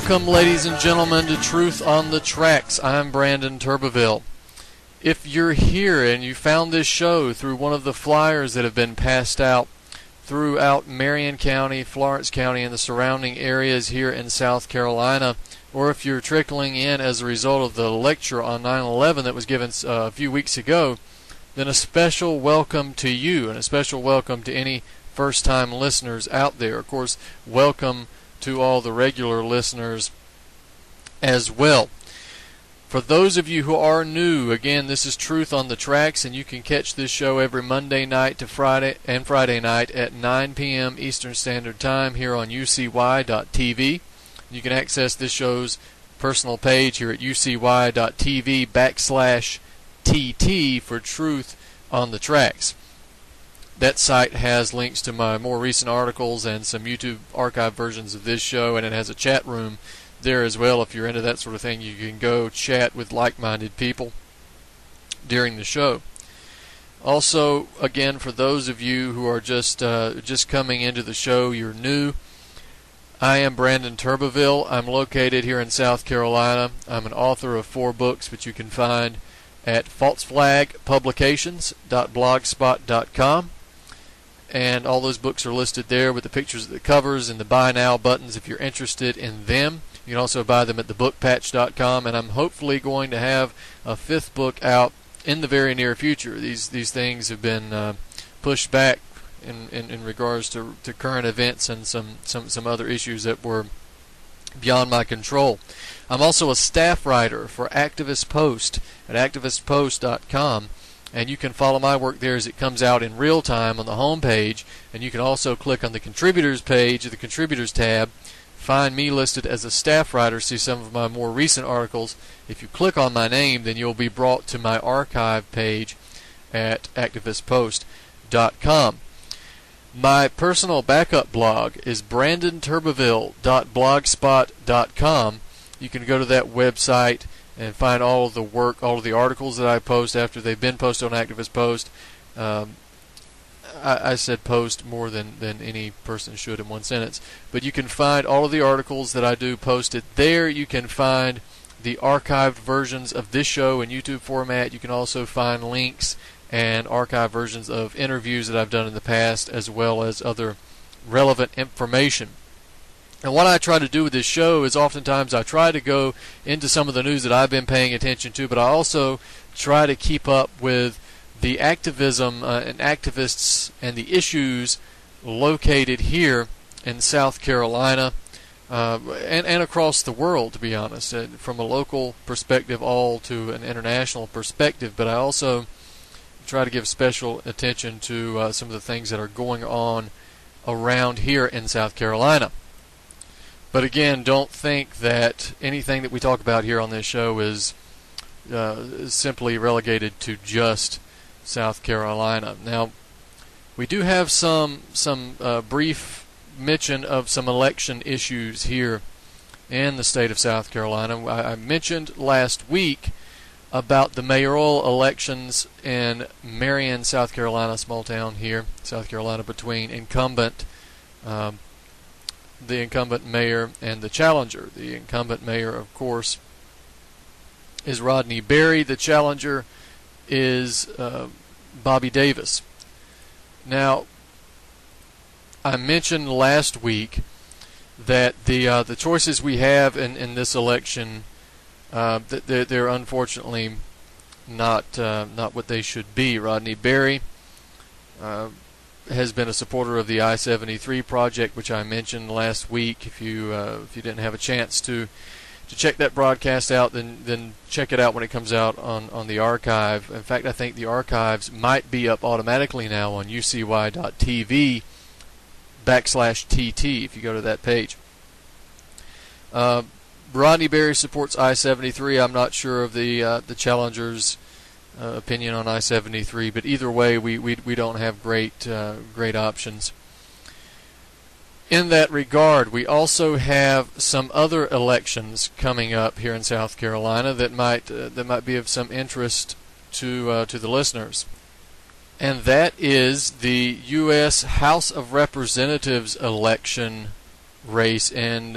Welcome, ladies and gentlemen, to Truth on the Tracks. I'm Brandon Turbeville. If you're here and you found this show through one of the flyers that have been passed out throughout Marion County, Florence County, and the surrounding areas here in South Carolina, or if you're trickling in as a result of the lecture on 9/11 that was given a few weeks ago, then a special welcome to you and a special welcome to any first-time listeners out there. Of course, welcome to all the regular listeners as well. For those of you who are new, again, this is Truth on the Tracks, and you can catch this show every Monday night to Friday night at 9 p.m. Eastern Standard Time here on ucy.tv. You can access this show's personal page here at ucy.tv/TT for Truth on the Tracks. That site has links to my more recent articles and some YouTube archive versions of this show, and it has a chat room there as well. If you're into that sort of thing, you can go chat with like-minded people during the show. Also, again, for those of you who are just coming into the show, you're new, I am Brandon Turbeville. I'm located here in South Carolina. I'm an author of 4 books, which you can find at falseflagpublications.blogspot.com. And all those books are listed there with the pictures of the covers and the buy now buttons if you're interested in them. You can also buy them at thebookpatch.com, and I'm hopefully going to have a 5th book out in the very near future. These things have been pushed back in regards to current events and some other issues that were beyond my control. I'm also a staff writer for Activist Post at activistpost.com. And you can follow my work there as it comes out in real time on the home page. And you can also click on the contributors page, or the contributors tab, find me listed as a staff writer, see some of my more recent articles. If you click on my name, then you'll be brought to my archive page at activistpost.com. My personal backup blog is brandonturbeville.blogspot.com. You can go to that website and find all of the work, all of the articles that I post after they've been posted on Activist Post. I said post more than any person should in one sentence. But you can find all of the articles that I do posted there. You can find the archived versions of this show in YouTube format. You can also find links and archived versions of interviews that I've done in the past, as well as other relevant information. And what I try to do with this show is oftentimes I try to go into some of the news that I've been paying attention to, but I also try to keep up with the activism and activists and the issues located here in South Carolina and across the world, to be honest, from a local perspective all to an international perspective. But I also try to give special attention to some of the things that are going on around here in South Carolina. But again, don't think that anything that we talk about here on this show is simply relegated to just South Carolina. Now, we do have some brief mention of some election issues here in the state of South Carolina. I mentioned last week about the mayoral elections in Marion, South Carolina, small town here, South Carolina, between the incumbent mayor and the challenger. The incumbent mayor, of course, is Rodney Berry. The challenger is Bobby Davis. Now, I mentioned last week that the choices we have in this election, they're unfortunately not what they should be. Rodney Berry has been a supporter of the I-73 project, which I mentioned last week. If you didn't have a chance to check that broadcast out, then check it out when it comes out on the archive. In fact, I think the archives might be up automatically now on ucy.tv/TT if you go to that page. Rodney Berry supports I-73. I'm not sure of the challenger's opinion on I-73, but either way, we don't have great options. In that regard, we also have some other elections coming up here in South Carolina that might be of some interest to the listeners, and that is the U.S. House of Representatives election race in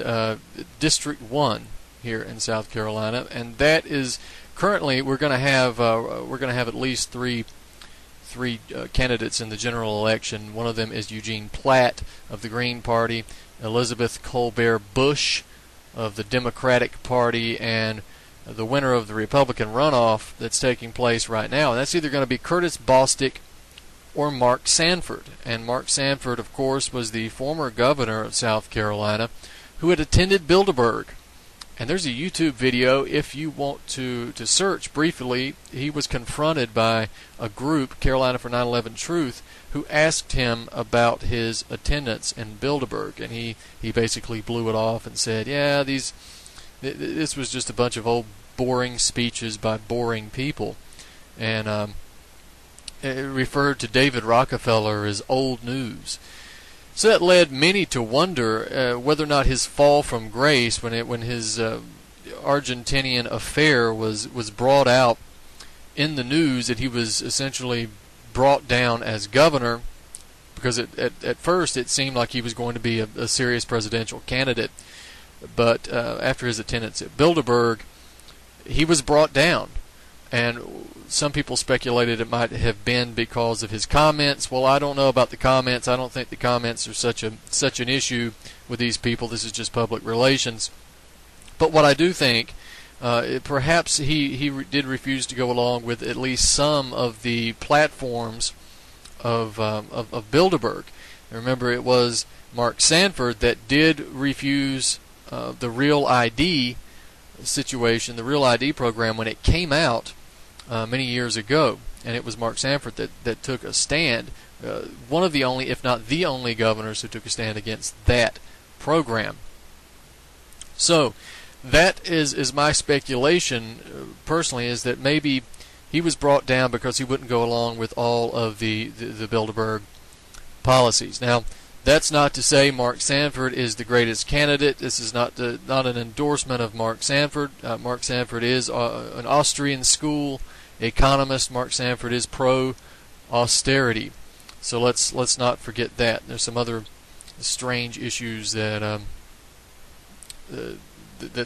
District 1 here in South Carolina, and that is currently we're going to have at least three candidates in the general election. One of them is Eugene Platt of the Green Party, Elizabeth Colbert Bush of the Democratic Party, and the winner of the Republican runoff that's taking place right now. And that's either going to be Curtis Bostic or Mark Sanford. And Mark Sanford, of course, was the former governor of South Carolina who had attended Bilderberg. And there's a YouTube video, if you want to search briefly. He was confronted by a group, Carolina for 9/11 Truth, who asked him about his attendance in Bilderberg. And he basically blew it off and said, yeah, this was just a bunch of old boring speeches by boring people. And it referred to David Rockefeller as old news. So that led many to wonder whether or not his fall from grace, when his Argentinian affair was brought out in the news, that he was essentially brought down as governor, because at first it seemed like he was going to be a serious presidential candidate. But after his attendance at Bilderberg, he was brought down. And some people speculated it might have been because of his comments. Well, I don't know about the comments. I don't think the comments are such an issue with these people. This is just public relations. But what I do think, perhaps he did refuse to go along with at least some of the platforms of Bilderberg. Remember, it was Mark Sanford that did refuse the Real ID situation, the Real ID program, when it came out many years ago, and it was Mark Sanford that took a stand. One of the only, if not the only, governors who took a stand against that program. So that is my speculation, personally, is that maybe he was brought down because he wouldn't go along with all of the Bilderberg policies. Now, that's not to say Mark Sanford is the greatest candidate. This is not an endorsement of Mark Sanford. Mark Sanford is an Austrian school economist. Mark Sanford is pro-austerity. So let's not forget that. There's some other strange issues that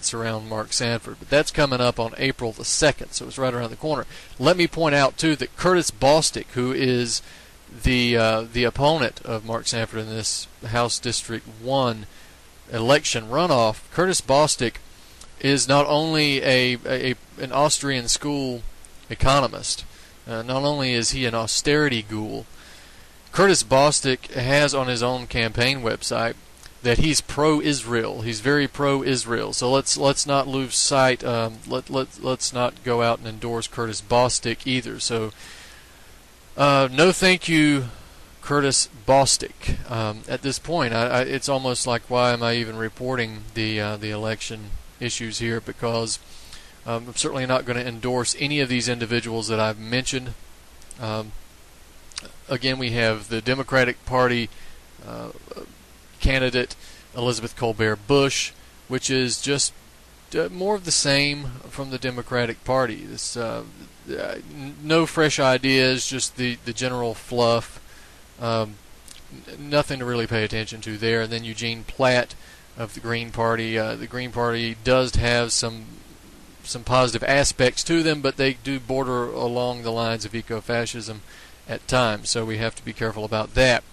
surround Mark Sanford. But that's coming up on April the 2nd, so it's right around the corner. Let me point out, too, that Curtis Bostic, who is the opponent of Mark Sanford in this House District 1 election runoff, Curtis Bostic is not only an Austrian school economist, not only is he an austerity ghoul, Curtis Bostic has on his own campaign website that he's pro-Israel. He's very pro-Israel. So let's not lose sight. Let's not go out and endorse Curtis Bostic either. So no, thank you, Curtis Bostic. At this point, it's almost like, why am I even reporting the election issues here? Because I'm certainly not going to endorse any of these individuals that I've mentioned. Again, we have the Democratic Party candidate Elizabeth Colbert Bush, which is just more of the same from the Democratic Party. This no fresh ideas, just the general fluff. Nothing to really pay attention to there. And then Eugene Platt of the Green Party. The Green Party does have some positive aspects to them, but they do border along the lines of eco-fascism at times. So we have to be careful about that.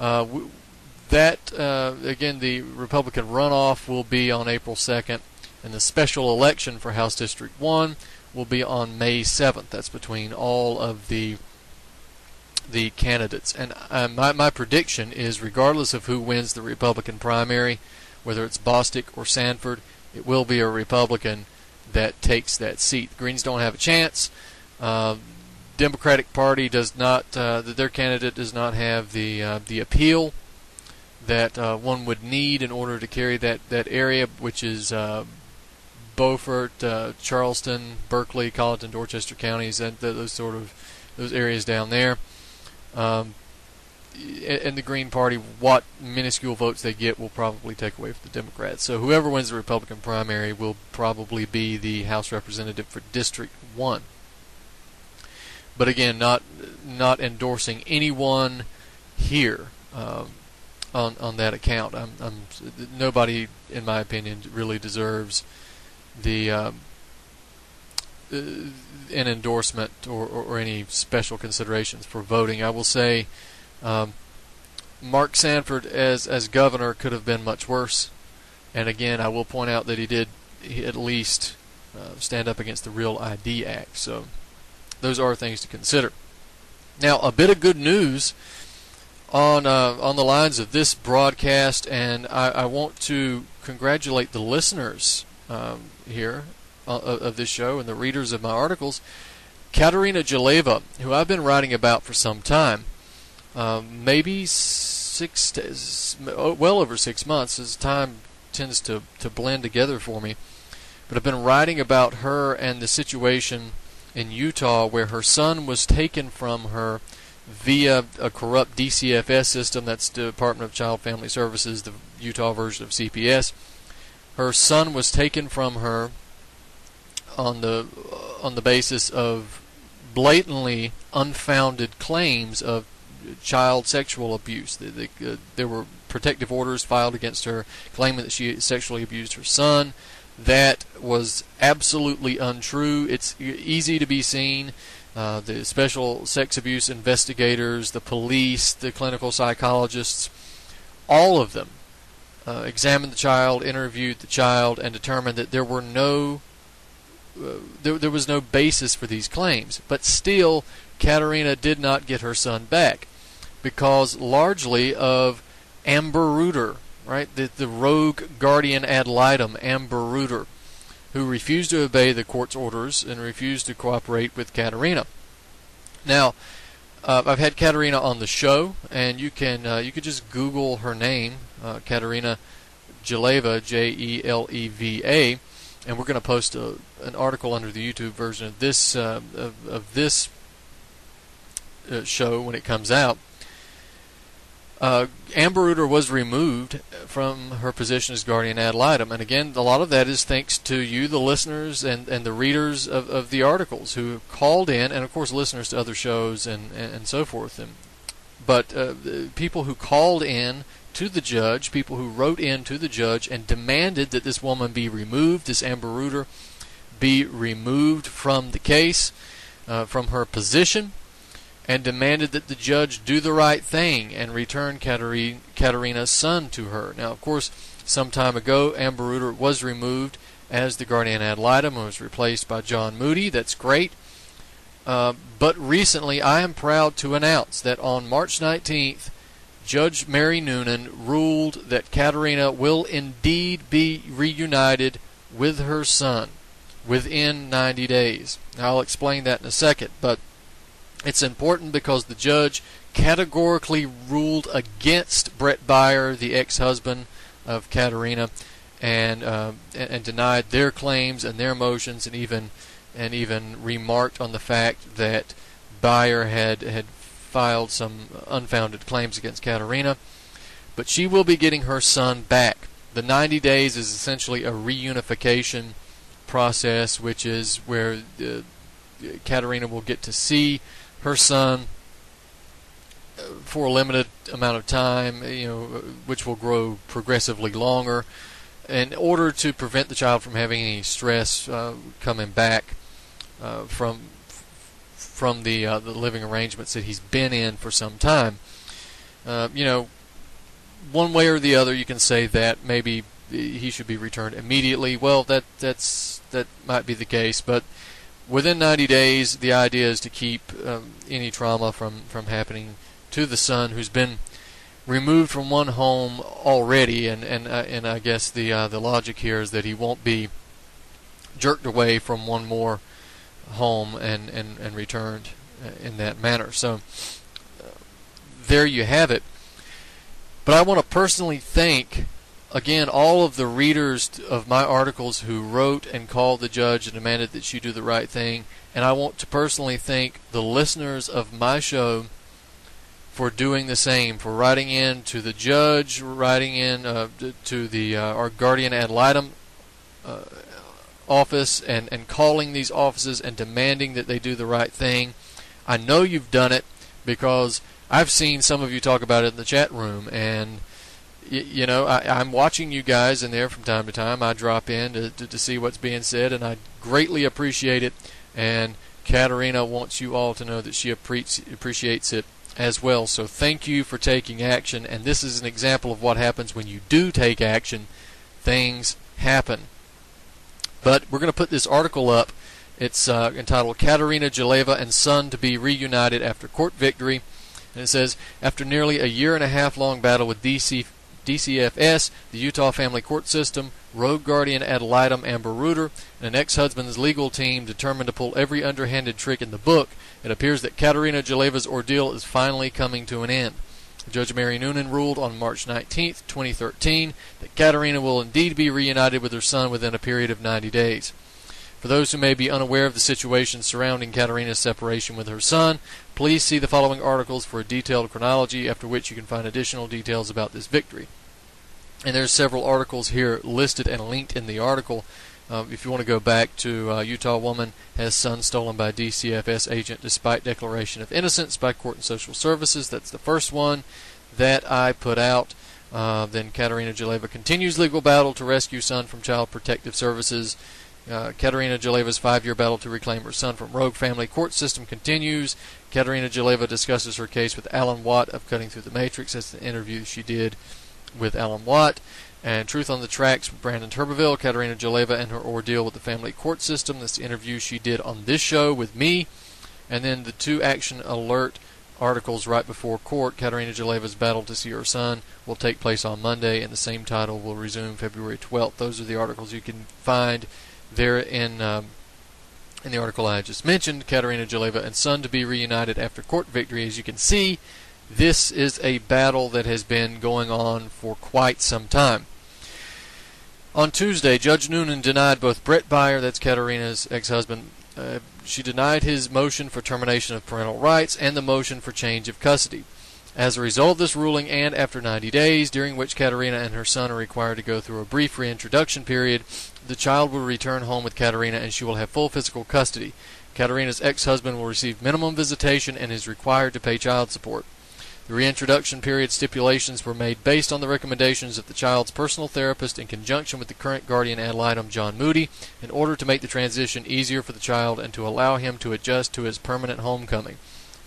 Again, the Republican runoff will be on April 2nd, and the special election for House District 1 will be on May 7th. That's between all of the candidates. And my prediction is, regardless of who wins the Republican primary, whether it's Bostic or Sanford, it will be a Republican that takes that seat. The Greens don't have a chance. Democratic Party does not. Their candidate does not have the appeal that one would need in order to carry that area, which is Beaufort, Charleston, Berkeley, Colleton, Dorchester counties, and those areas down there. And the Green Party, what minuscule votes they get will probably take away from the Democrats. So whoever wins the Republican primary will probably be the House representative for District 1. But again, not endorsing anyone here. on that account. Nobody, in my opinion, really deserves the an endorsement or any special considerations for voting. I will say Mark Sanford as governor could have been much worse. And again, I will point out that he did at least stand up against the Real ID Act. So those are things to consider. Now, a bit of good news on the lines of this broadcast, and I want to congratulate the listeners here of this show and the readers of my articles. Katerina Jaleva, who I've been writing about for some time, maybe well over 6 months, as time tends to blend together for me. But I've been writing about her and the situation in Utah where her son was taken from her via a corrupt DCFS system. That's the Department of Child Family Services, the Utah version of CPS. Her son was taken from her on the basis of blatantly unfounded claims of child sexual abuse. There were protective orders filed against her claiming that she sexually abused her son. That was absolutely untrue. It's easy to be seen. The special sex abuse investigators, the police, the clinical psychologists, all of them examined the child, interviewed the child, and determined that there were there was no basis for these claims. But still, Katerina did not get her son back because largely of Amber Reuter, right? The rogue guardian ad litem, Amber Reuter, who refused to obey the court's orders and refused to cooperate with Katerina. Now, I've had Katerina on the show, and you could just Google her name, Katerina Jaleva, Jeleva, and we're going to post an article under the YouTube version of this show when it comes out. Amber Reuter was removed from her position as guardian ad litem, and again, a lot of that is thanks to you, the listeners, and the readers of the articles who called in, and of course listeners to other shows and so forth. But people who called in to the judge, people who wrote in to the judge and demanded that this woman be removed, this Amber Reuter be removed from the case, from her position, and demanded that the judge do the right thing and return Katerina's son to her. Now, of course, some time ago, Amber Reuter was removed as the guardian ad litem and was replaced by John Moody. That's great. But recently, I am proud to announce that on March 19th, Judge Mary Noonan ruled that Katerina will indeed be reunited with her son within 90 days. Now, I'll explain that in a second, but it's important because the judge categorically ruled against Brett Byer, the ex-husband of Katerina, and denied their claims and their motions, and even remarked on the fact that Byer had filed some unfounded claims against Katerina. But she will be getting her son back. The 90 days is essentially a reunification process, which is where Katerina will get to see her son for a limited amount of time, which will grow progressively longer, in order to prevent the child from having any stress coming back from the living arrangements that he's been in for some time. One way or the other, you can say that maybe he should be returned immediately. Well, that might be the case, but within 90 days, the idea is to keep any trauma from happening to the son who's been removed from one home already, and I guess the logic here is that he won't be jerked away from one more home and returned in that manner. So there you have it. But I want to personally thank, again, all of the readers of my articles who wrote and called the judge and demanded that she do the right thing. And I want to personally thank the listeners of my show for doing the same, for writing in to the judge, writing in to the our guardian ad litem office, and calling these offices and demanding that they do the right thing. I know you've done it because I've seen some of you talk about it in the chat room, and I'm watching you guys in there from time to time. I drop in to see what's being said, and I greatly appreciate it. And Katerina wants you all to know that she appreciates it as well. So thank you for taking action. And this is an example of what happens when you do take action. Things happen. But we're going to put this article up. It's entitled Katerina Geleva and Son to be Reunited After Court Victory. And it says, after nearly a year-and-a-half long battle with DCFS, the Utah Family Court System, rogue guardian ad litem Amber Reuter, and an ex-husband's legal team determined to pull every underhanded trick in the book, it appears that Katerina Geleva's ordeal is finally coming to an end. Judge Mary Noonan ruled on March 19, 2013, that Katerina will indeed be reunited with her son within a period of 90 days. For those who may be unaware of the situation surrounding Katerina's separation with her son, please see the following articles for a detailed chronology, after which you can find additional details about this victory. And there's several articles here listed and linked in the article. If you want to go back to Utah woman has son stolen by DCFS agent despite declaration of innocence by Court and Social Services. That's the first one that I put out. Then Katerina Geleva continues legal battle to rescue son from Child Protective Services. Katerina Geleva's 5-year battle to reclaim her son from rogue family court system continues. Katerina Geleva discusses her case with Alan Watt of Cutting Through the Matrix. That's the interview she did with Alan Watt. And Truth on the Tracks with Brandon Turbeville, Katerina Geleva and her ordeal with the family court system. That's the interview she did on this show with me. And then the 2 Action Alert articles right before court. Katerina Geleva's battle to see her son will take place on Monday, and the same title will resume February 12th. Those are the articles you can find there in the article I just mentioned. Katerina Geleva and son to be reunited after court victory. As you can see, this is a battle that has been going on for quite some time. On Tuesday, Judge Noonan denied both Brett Byer, that's Katerina's ex-husband, she denied his motion for termination of parental rights and the motion for change of custody. As a result of this ruling, and after 90 days, during which Katerina and her son are required to go through a brief reintroduction period, the child will return home with Katerina and she will have full physical custody. Katerina's ex-husband will receive minimum visitation and is required to pay child support. The reintroduction period stipulations were made based on the recommendations of the child's personal therapist in conjunction with the current guardian ad litem John Moody, in order to make the transition easier for the child and to allow him to adjust to his permanent homecoming.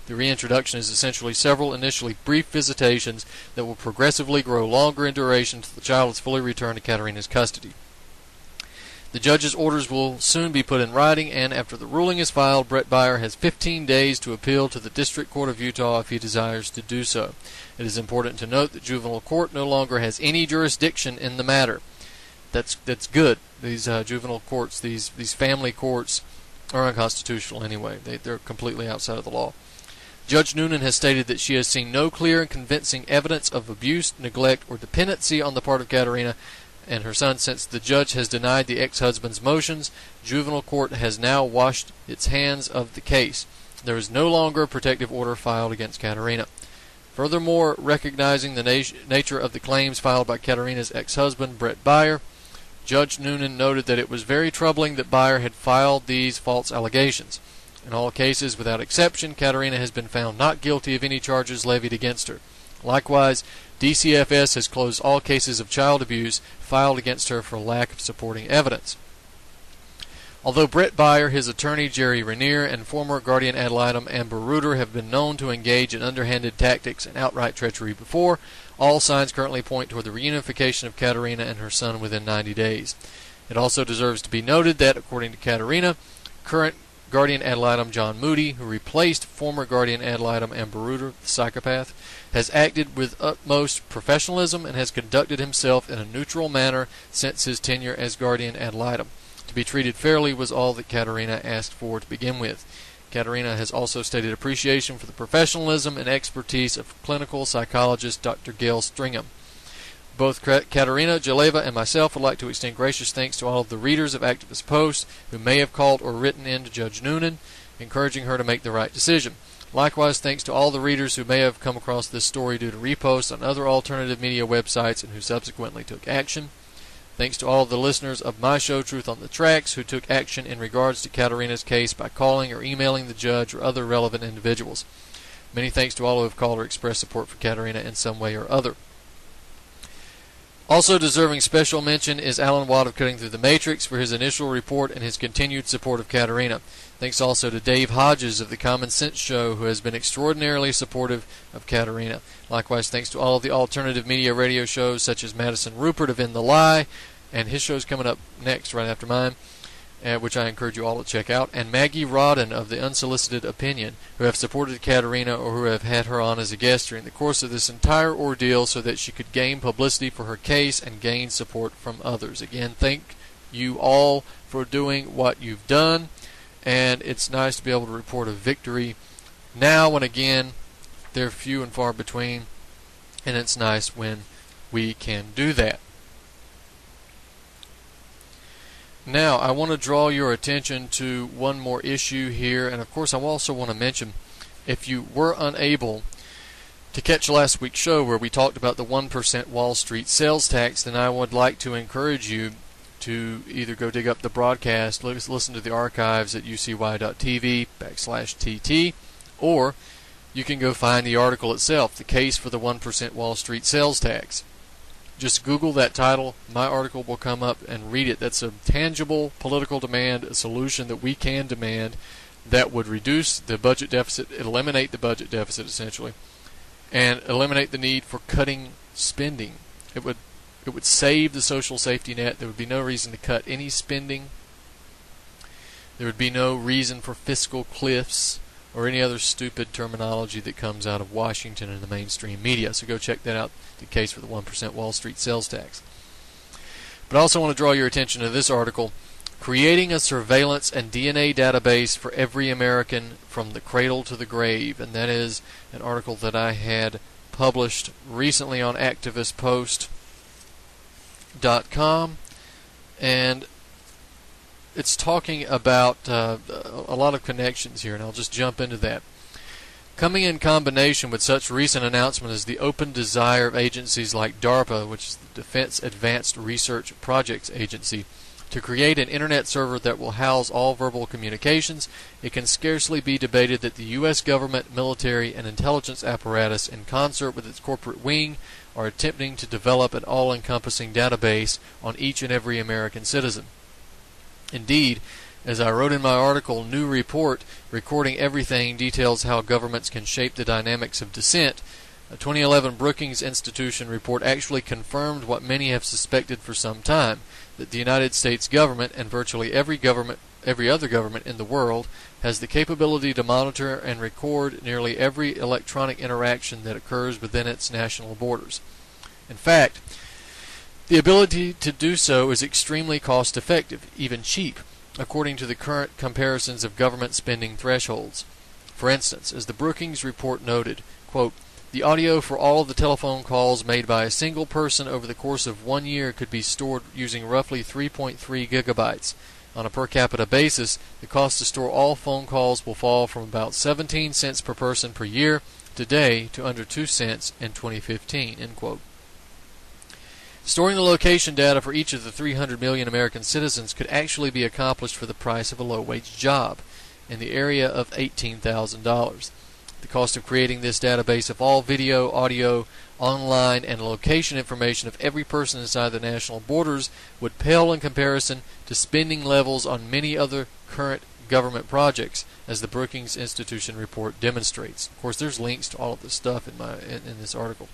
The reintroduction is essentially several initially brief visitations that will progressively grow longer in duration until the child is fully returned to Katerina's custody. The judge's orders will soon be put in writing, and after the ruling is filed, Brett Byer has 15 days to appeal to the District Court of Utah if he desires to do so. It is important to note that juvenile court no longer has any jurisdiction in the matter. That's good. These juvenile courts, these family courts, are unconstitutional anyway. They're completely outside of the law. Judge Noonan has stated that she has seen no clear and convincing evidence of abuse, neglect, or dependency on the part of Katerina and her son since the judge has denied the ex-husband's motions. Juvenile court has now washed its hands of the case. There is no longer a protective order filed against Katerina. Furthermore, recognizing the nature of the claims filed by Katerina's ex-husband, Brett Byer, Judge Noonan noted that it was very troubling that Byer had filed these false allegations. In all cases, without exception, Katerina has been found not guilty of any charges levied against her. Likewise, DCFS has closed all cases of child abuse filed against her for lack of supporting evidence. Although Brett Byer, his attorney Jerry Rainier, and former guardian ad litem Amber Reuter have been known to engage in underhanded tactics and outright treachery before, all signs currently point toward the reunification of Katerina and her son within 90 days. It also deserves to be noted that, according to Katerina, current guardian ad litem John Moody, who replaced former guardian ad litem Amber Reuter, the psychopath, has acted with utmost professionalism and has conducted himself in a neutral manner since his tenure as guardian ad litem. To be treated fairly was all that Katerina asked for to begin with. Katerina has also stated appreciation for the professionalism and expertise of clinical psychologist Dr. Gail Stringham. Both Katerina Geleva and myself would like to extend gracious thanks to all of the readers of Activist Post who may have called or written in to Judge Noonan, encouraging her to make the right decision. Likewise, thanks to all the readers who may have come across this story due to reposts on other alternative media websites and who subsequently took action. Thanks to all of the listeners of my show, Truth on the Tracks, who took action in regards to Katerina's case by calling or emailing the judge or other relevant individuals. Many thanks to all who have called or expressed support for Katerina in some way or other. Also deserving special mention is Alan Watt of Cutting Through the Matrix for his initial report and his continued support of Katerina. Thanks also to Dave Hodges of the Common Sense Show, who has been extraordinarily supportive of Katerina. Likewise, thanks to all of the alternative media radio shows such as Madison Rupert of In the Lie, and his show's coming up next right after mine, which I encourage you all to check out, and Maggie Rodden of The Unsolicited Opinion, who have supported Katerina or who have had her on as a guest during the course of this entire ordeal so that she could gain publicity for her case and gain support from others. Again, thank you all for doing what you've done, and it's nice to be able to report a victory now and again. They're few and far between, and it's nice when we can do that. Now, I want to draw your attention to one more issue here, and of course I also want to mention, if you were unable to catch last week's show where we talked about the 1% Wall Street sales tax, then I would like to encourage you to either go dig up the broadcast, listen to the archives at ucy.tv/TT, or you can go find the article itself, The Case for the 1% Wall Street Sales Tax. Just Google that title, my article will come up, and read it. That's a tangible political demand, a solution that we can demand that would reduce the budget deficit, eliminate the budget deficit essentially, and eliminate the need for cutting spending. It would save the social safety net. There would be no reason to cut any spending. There would be no reason for fiscal cliffs or any other stupid terminology that comes out of Washington and the mainstream media. So go check that out, The Case for the 1% Wall Street Sales Tax. But I also want to draw your attention to this article, Creating a Surveillance and DNA Database for Every American from the Cradle to the Grave. And that is an article that I had published recently on activistpost.com. And it's talking about a lot of connections here, and I'll just jump into that. Coming in combination with such recent announcement as the open desire of agencies like DARPA, which is the Defense Advanced Research Projects Agency, to create an internet server that will house all verbal communications, it can scarcely be debated that the U.S. government, military, and intelligence apparatus, in concert with its corporate wing, are attempting to develop an all-encompassing database on each and every American citizen. Indeed, as I wrote in my article, New Report, Recording Everything, details how governments can shape the dynamics of dissent. A 2011 Brookings Institution report actually confirmed what many have suspected for some time, that the United States government, and virtually every other government in the world, has the capability to monitor and record nearly every electronic interaction that occurs within its national borders. In fact, the ability to do so is extremely cost-effective, even cheap, according to the current comparisons of government spending thresholds. For instance, as the Brookings report noted, quote, the audio for all of the telephone calls made by a single person over the course of 1 year could be stored using roughly 3.3 gigabytes. On a per capita basis, the cost to store all phone calls will fall from about 17 cents per person per year today to under 2 cents in 2015, end quote. Storing the location data for each of the 300 million American citizens could actually be accomplished for the price of a low-wage job, in the area of $18,000. The cost of creating this database of all video, audio, online, and location information of every person inside the national borders would pale in comparison to spending levels on many other current government projects, as the Brookings Institution report demonstrates. Of course, there's links to all of this stuff in this article.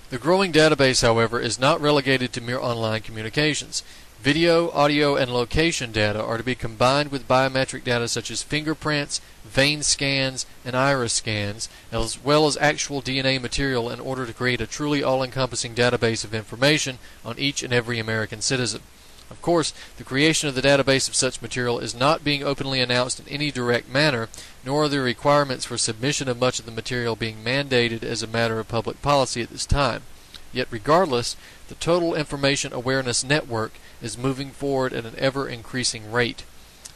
The growing database, however, is not relegated to mere online communications. Video, audio, and location data are to be combined with biometric data such as fingerprints, vein scans, and iris scans, as well as actual DNA material in order to create a truly all-encompassing database of information on each and every American citizen. Of course, the creation of the database of such material is not being openly announced in any direct manner, nor are the requirements for submission of much of the material being mandated as a matter of public policy at this time. Yet regardless, the Total Information Awareness Network is moving forward at an ever-increasing rate.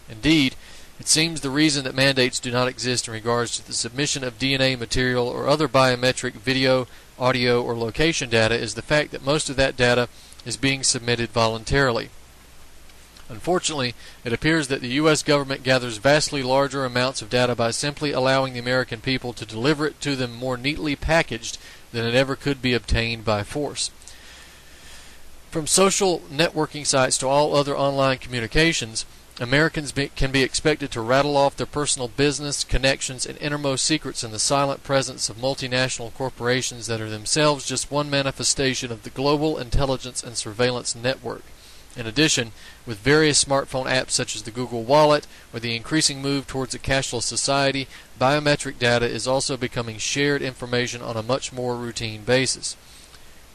Indeed, it seems the reason that mandates do not exist in regards to the submission of DNA material or other biometric video, audio, or location data is the fact that most of that data is being submitted voluntarily. Unfortunately, it appears that the U.S. government gathers vastly larger amounts of data by simply allowing the American people to deliver it to them more neatly packaged than it ever could be obtained by force. From social networking sites to all other online communications, Americans can be expected to rattle off their personal business, connections, and innermost secrets in the silent presence of multinational corporations that are themselves just one manifestation of the global intelligence and surveillance network. In addition, with various smartphone apps such as the Google Wallet or the increasing move towards a cashless society, biometric data is also becoming shared information on a much more routine basis.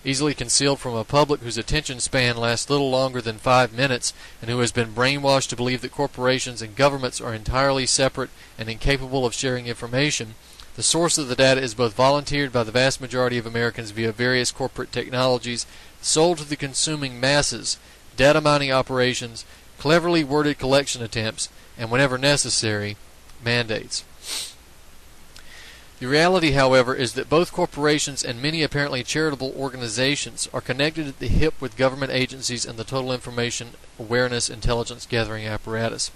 Easily concealed from a public whose attention span lasts little longer than 5 minutes and who has been brainwashed to believe that corporations and governments are entirely separate and incapable of sharing information, the source of the data is both volunteered by the vast majority of Americans via various corporate technologies, sold to the consuming masses, data mining operations, cleverly worded collection attempts, and whenever necessary, mandates. The reality, however, is that both corporations and many apparently charitable organizations are connected at the hip with government agencies and the total information awareness intelligence gathering apparatus.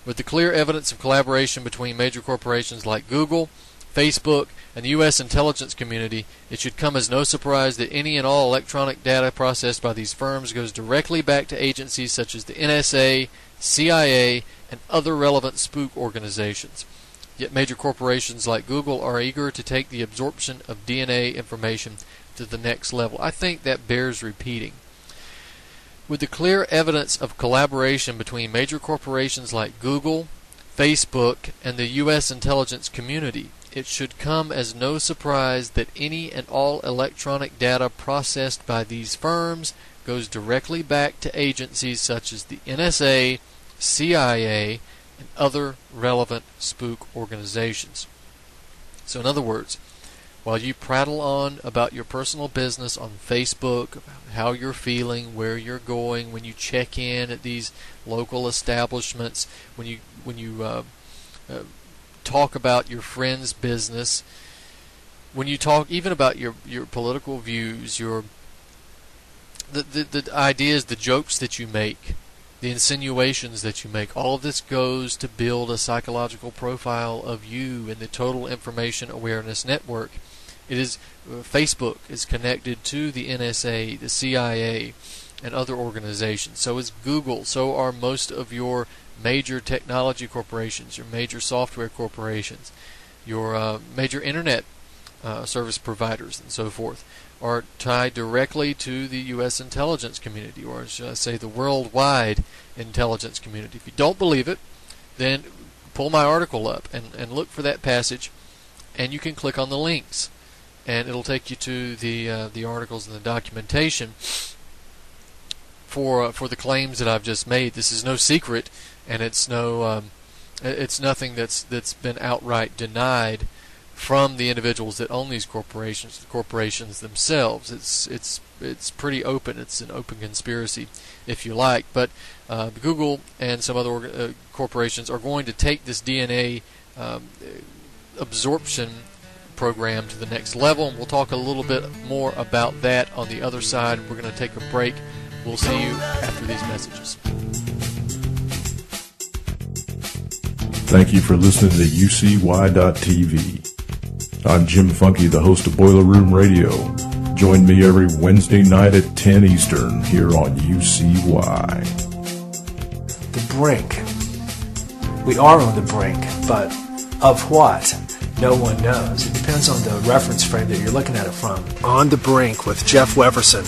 With the clear evidence of collaboration between major corporations like Google, Facebook, and the U.S. intelligence community, it should come as no surprise that any and all electronic data processed by these firms goes directly back to agencies such as the NSA, CIA, and other relevant spook organizations. Yet major corporations like Google are eager to take the absorption of DNA information to the next level. I think that bears repeating. With the clear evidence of collaboration between major corporations like Google, Facebook, and the U.S. intelligence community, it should come as no surprise that any and all electronic data processed by these firms goes directly back to agencies such as the NSA, CIA, and other relevant spook organizations. So in other words, while you prattle on about your personal business on Facebook, about how you're feeling, where you're going, when you check in at these local establishments, when you talk about your friend's business, when you talk even about your political views, the ideas, the jokes that you make, the insinuations that you make, all of this goes to build a psychological profile of you in the total information awareness network. It is Facebook is connected to the NSA, the CIA, and other organizations. So is Google. So are most of your major technology corporations, your major software corporations, your major internet service providers, and so forth, are tied directly to the U.S. intelligence community, or should I say the worldwide intelligence community. If you don't believe it, then pull my article up and look for that passage, and you can click on the links, and it'll take you to the articles and the documentation for the claims that I've just made. This is no secret, and it's nothing that's been outright denied from the individuals that own these corporations, the corporations themselves. It's pretty open. It's an open conspiracy, if you like. But Google and some other corporations are going to take this DNA absorption program to the next level, and we'll talk a little bit more about that on the other side. We're going to take a break. We'll see you after these messages. Thank you for listening to UCY.TV. I'm Jim Funky, the host of Boiler Room Radio. Join me every Wednesday night at 10 Eastern here on UCY. The brink. We are on the brink, but of what? No one knows. It depends on the reference frame that you're looking at it from. On the Brink with Jeff Weverson.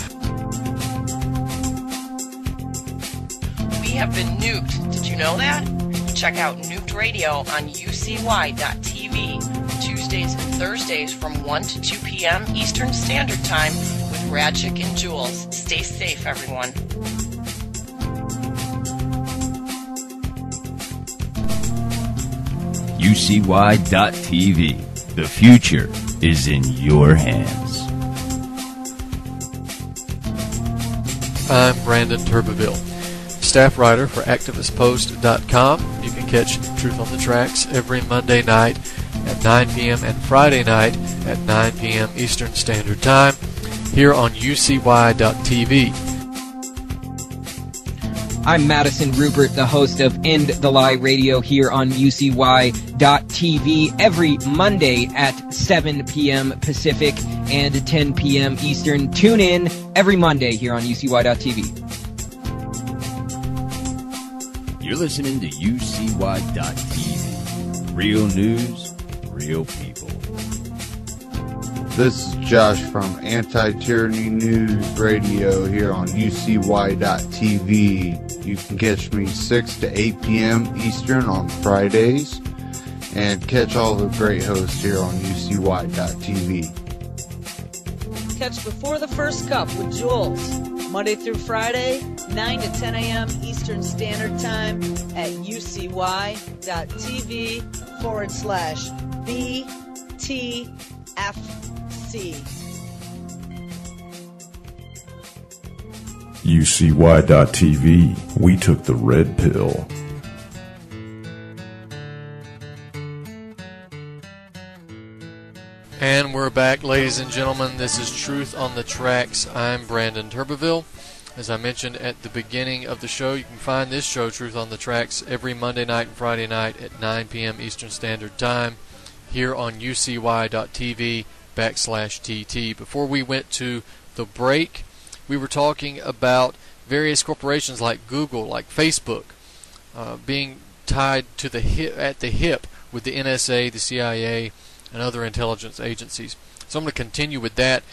We have been nuked. Did you know that? Check out Nuked Radio on UCY.TV Tuesdays and Thursdays from 1 to 2 p.m. Eastern Standard Time with Radchik and Jules. Stay safe, everyone. UCY.TV. The future is in your hands. I'm Brandon Turbeville, staff writer for ActivistPost.com. You can catch Truth on the Tracks every Monday night at 9 p.m. and Friday night at 9 p.m. Eastern Standard Time here on UCY.TV. I'm Madison Rupert, the host of End the Lie Radio here on UCY.TV every Monday at 7 p.m. Pacific and 10 p.m. Eastern. Tune in every Monday here on UCY.TV. You're listening to UCY.TV. Real news, real people. This is Josh from Anti-Tyranny News Radio here on UCY.TV. You can catch me 6 to 8 p.m. Eastern on Fridays, and catch all the great hosts here on UCY.TV. Catch Before the First Cup with Jules, Monday through Friday, 9 to 10 a.m. Eastern Standard Time at UCY.TV/BTFC. UCY.TV. We took the red pill. And we're back, ladies and gentlemen. This is Truth on the Tracks. I'm Brandon Turbeville. As I mentioned at the beginning of the show, you can find this show, Truth on the Tracks, every Monday night and Friday night at 9 p.m. Eastern Standard Time here on UCY.TV/TT. Before we went to the break, we were talking about various corporations like Google, like Facebook, being tied to the at the hip with the NSA, the CIA, and other intelligence agencies. So I'm going to continue with that.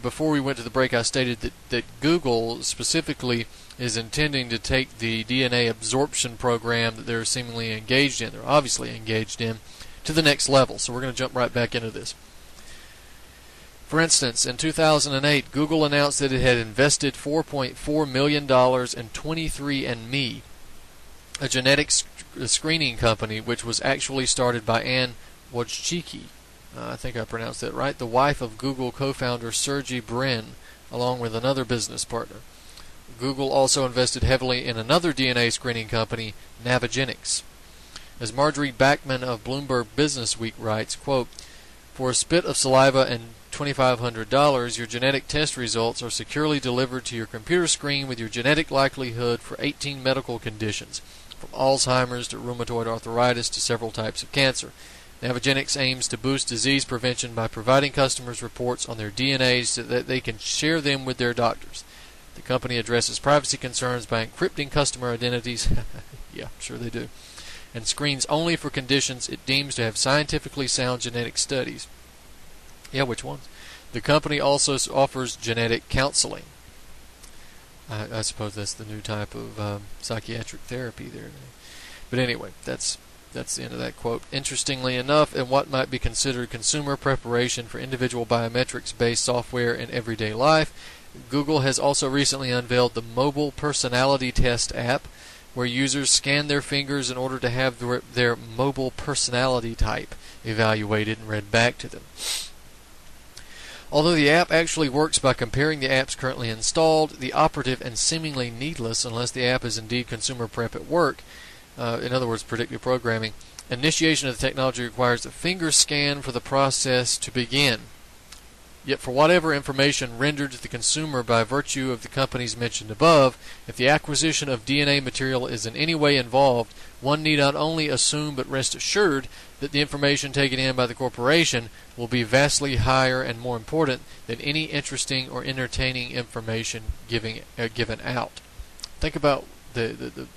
Before we went to the break, I stated that Google specifically is intending to take the DNA absorption program that they're seemingly engaged in, they're obviously engaged in, to the next level. So we're going to jump right back into this. For instance, in 2008, Google announced that it had invested $4.4 million in 23andMe, a genetic screening company which was actually started by Anne Wojcicki. I think I pronounced that right, the wife of Google co-founder Sergey Brin, along with another business partner. Google also invested heavily in another DNA screening company, Navigenics. As Marjorie Bachman of Bloomberg Businessweek writes, quote, "For a spit of saliva and $2,500, your genetic test results are securely delivered to your computer screen with your genetic likelihood for 18 medical conditions, from Alzheimer's to rheumatoid arthritis to several types of cancer. Navigenics aims to boost disease prevention by providing customers reports on their DNA so that they can share them with their doctors. The company addresses privacy concerns by encrypting customer identities," yeah, sure they do, "and screens only for conditions it deems to have scientifically sound genetic studies." Yeah, which ones? The company also offers genetic counseling. I suppose that's the new type of psychiatric therapy there. But anyway, that's the end of that quote. Interestingly enough, in what might be considered consumer preparation for individual biometrics-based software in everyday life, Google has also recently unveiled the Mobile Personality Test app, where users scan their fingers in order to have their mobile personality type evaluated and read back to them. Although the app actually works by comparing the apps currently installed, the operative and seemingly needless, unless the app is indeed consumer prep at work, in other words, predictive programming, initiation of the technology requires a finger scan for the process to begin. Yet for whatever information rendered to the consumer by virtue of the companies mentioned above, if the acquisition of DNA material is in any way involved, one need not only assume but rest assured that the information taken in by the corporation will be vastly higher and more important than any interesting or entertaining information given out. Think about the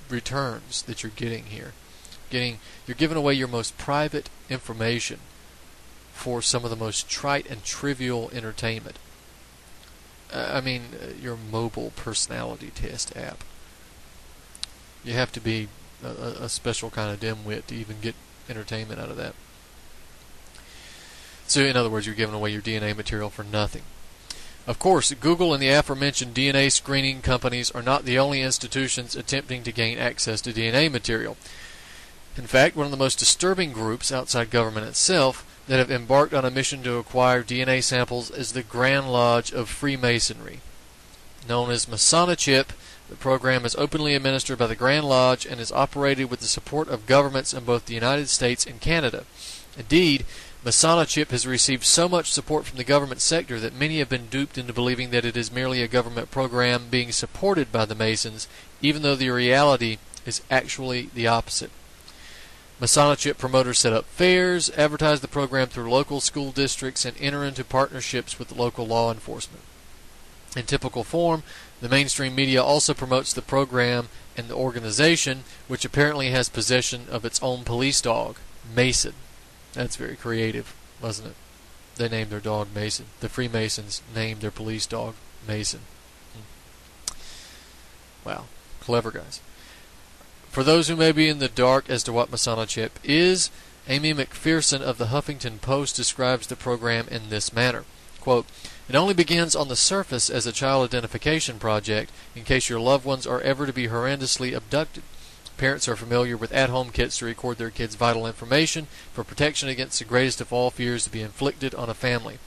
returns that you're getting here. You're giving away your most private information for some of the most trite and trivial entertainment. Your mobile personality test app. You have to be a special kind of dimwit to even get entertainment out of that. So in other words, you're giving away your DNA material for nothing. Of course, Google and the aforementioned DNA screening companies are not the only institutions attempting to gain access to DNA material. In fact, one of the most disturbing groups outside government itself that have embarked on a mission to acquire DNA samples is the Grand Lodge of Freemasonry. Known as Masonichip, the program is openly administered by the Grand Lodge and is operated with the support of governments in both the United States and Canada. Indeed, Masonachip has received so much support from the government sector that many have been duped into believing that it is merely a government program being supported by the Masons, even though the reality is actually the opposite. Masonachip promoters set up fairs, advertise the program through local school districts, and enter into partnerships with local law enforcement. In typical form, the mainstream media also promotes the program and the organization, which apparently has possession of its own police dog, Mason. That's very creative, wasn't it? They named their dog Mason. The Freemasons named their police dog Mason. Wow, clever guys. For those who may be in the dark as to what Masonachip is, Amy McPherson of the Huffington Post describes the program in this manner. Quote, "It only begins on the surface as a child identification project in case your loved ones are ever to be horrendously abducted. Parents are familiar with at-home kits to record their kids' vital information for protection against the greatest of all fears to be inflicted on a family.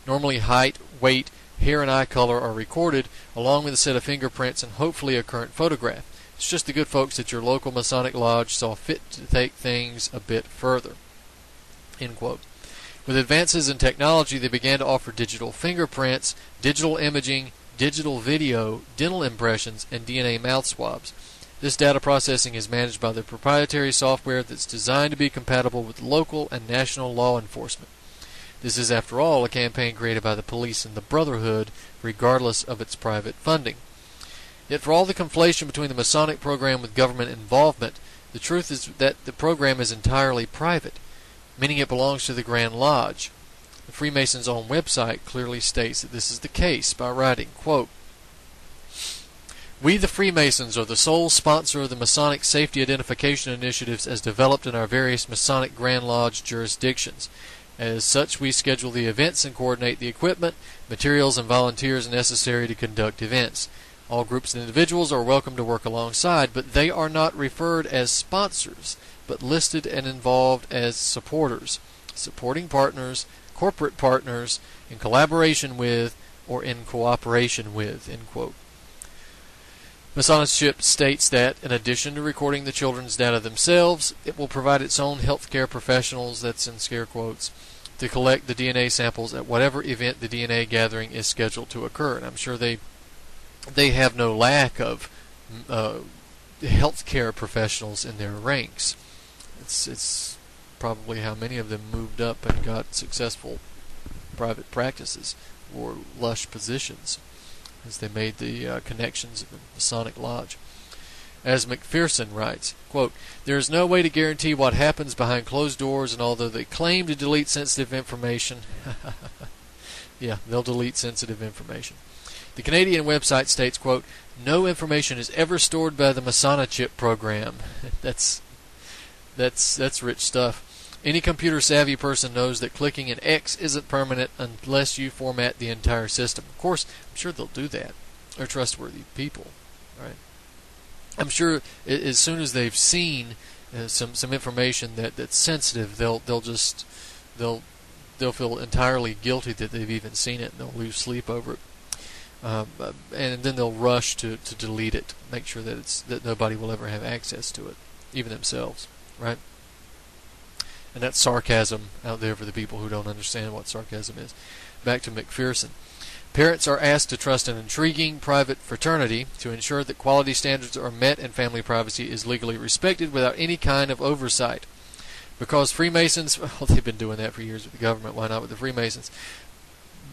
Normally height, weight, hair and eye color are recorded, along with a set of fingerprints and hopefully a current photograph. It's just the good folks at your local Masonic Lodge saw fit to take things a bit further." End quote. With advances in technology, they began to offer digital fingerprints, digital imaging, digital video, dental impressions, and DNA mouth swabs. This data processing is managed by the proprietary software that's designed to be compatible with local and national law enforcement. This is, after all, a campaign created by the police and the Brotherhood, regardless of its private funding. Yet for all the conflation between the Masonic program with government involvement, the truth is that the program is entirely private, meaning it belongs to the Grand Lodge. The Freemasons' own website clearly states that this is the case by writing, quote, "We the Freemasons are the sole sponsor of the Masonic safety identification initiatives as developed in our various Masonic Grand Lodge jurisdictions. As such, we schedule the events and coordinate the equipment, materials, and volunteers necessary to conduct events. All groups and individuals are welcome to work alongside, but they are not referred as sponsors, but listed and involved as supporters, supporting partners, corporate partners, in collaboration with, or in cooperation with." End quote. Masonachip states that, in addition to recording the children's data themselves, it will provide its own healthcare professionals, that's in scare quotes, to collect the DNA samples at whatever event the DNA gathering is scheduled to occur. And I'm sure they have no lack of healthcare professionals in their ranks. It's probably how many of them moved up and got successful private practices or lush positions as they made the connections of the Masonic Lodge. As McPherson writes, quote, "There is no way to guarantee what happens behind closed doors, and although they claim to delete sensitive information," yeah, they'll delete sensitive information. The Canadian website states, quote, "No information is ever stored by the Masonachip program." That's rich stuff. "Any computer-savvy person knows that clicking an X isn't permanent unless you format the entire system." Of course, I'm sure they'll do that. They're trustworthy people, right? I'm sure as soon as they've seen some information that's sensitive, they'll feel entirely guilty that they've even seen it, and they'll lose sleep over it. And then they'll rush to delete it, make sure that nobody will ever have access to it, even themselves, right? And that's sarcasm out there for the people who don't understand what sarcasm is. Back to McPherson. "Parents are asked to trust an intriguing private fraternity to ensure that quality standards are met and family privacy is legally respected without any kind of oversight. Because Freemasons," well, they've been doing that for years with the government, why not with the Freemasons?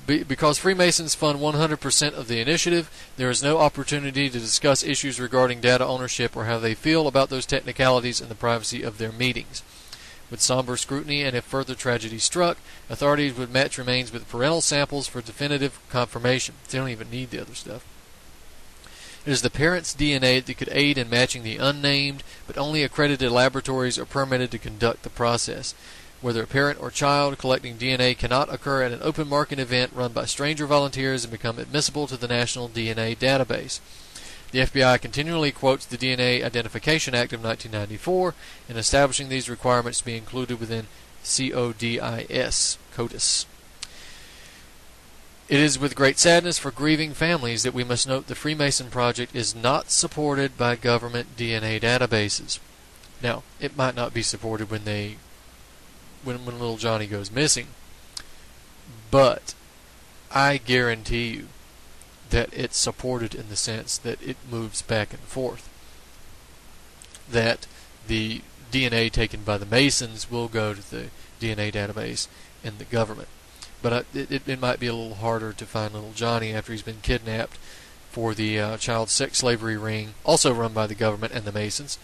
"Because Freemasons fund 100% of the initiative, there is no opportunity to discuss issues regarding data ownership or how they feel about those technicalities in the privacy of their meetings. With somber scrutiny, and if further tragedy struck, authorities would match remains with parental samples for definitive confirmation." They don't even need the other stuff. "It is the parent's DNA that could aid in matching the unnamed, but only accredited laboratories are permitted to conduct the process. Whether a parent or child collecting DNA cannot occur at an open market event run by stranger volunteers and become admissible to the National DNA Database. The FBI continually quotes the DNA Identification Act of 1994 in establishing these requirements to be included within CODIS. It is with great sadness for grieving families that we must note the Freemason Project is not supported by government DNA databases." Now, it might not be supported when they when little Johnny goes missing. But I guarantee you that it's supported in the sense that it moves back and forth. That the DNA taken by the Masons will go to the DNA database in the government. But it might be a little harder to find little Johnny after he's been kidnapped for the child sex slavery ring, also run by the government and the Masons,